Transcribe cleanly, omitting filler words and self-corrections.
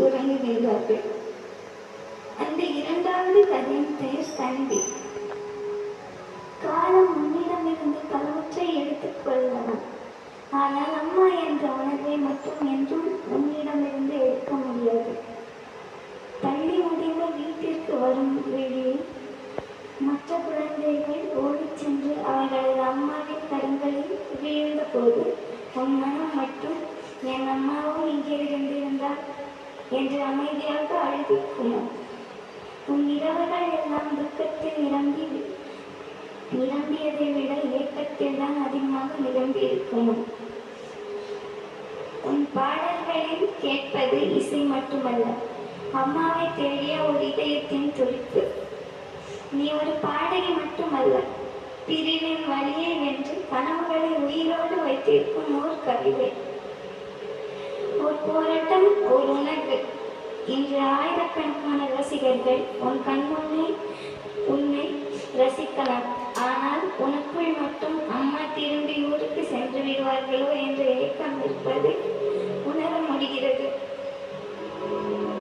உறங்குகின்றார்கள். அந்த இரண்டாவது கதையின் பெயர் தந்தி. காலம் உன்னிடமிருந்து பலவற்றை எடுத்துக் கொள்ளலாம். ஆனால் அம்மா என்ற உணர்வை மட்டும் என்றும் உன்னிடமிருந்து எடுக்க முடியாது. பள்ளி முடிவு வீட்டிற்கு வரும் வேளையில் மற்ற குழந்தைகள் ஓடிச் சென்று அவர்களது அம்மாவின் கரங்களில் வீழ்ந்த போது உன் மனம் மட்டும் என் அம்மாவும் இங்கே இருந்திருந்தார் என்று அமைதியாக அழுதிக்குமோ? உன் இரவுகள் எல்லாம் துக்கத்தில் நிரம்பியதை விட ஏக்கத்தில் தான் அதிகமாக நிரம்பி இருக்குமோ? உன் பாடல்களில் கேட்பது இசை மட்டுமல்ல, அம்மாவை தேடிய ஒரு இதயத்தின் துடிப்பு. நீ ஒரு பாடகி மட்டுமல்ல, பிரிவின் வழியை வென்று கனவுகளை உயிரோடு வைத்திருக்கும் ஓர் கவிதை, ஒரு போராட்டம், ஒரு உணர்வு. இன்று ஆயிரக்கணக்கான ரசிகர்கள் உன் கண்முன்னே உன்னை ரசிக்கலாம். ஆனால் உனக்குள் மட்டும் அம்மா திரும்பி ஊருக்கு சென்று விடுவார்களோ என்ற ஏக்கம் இருப்பது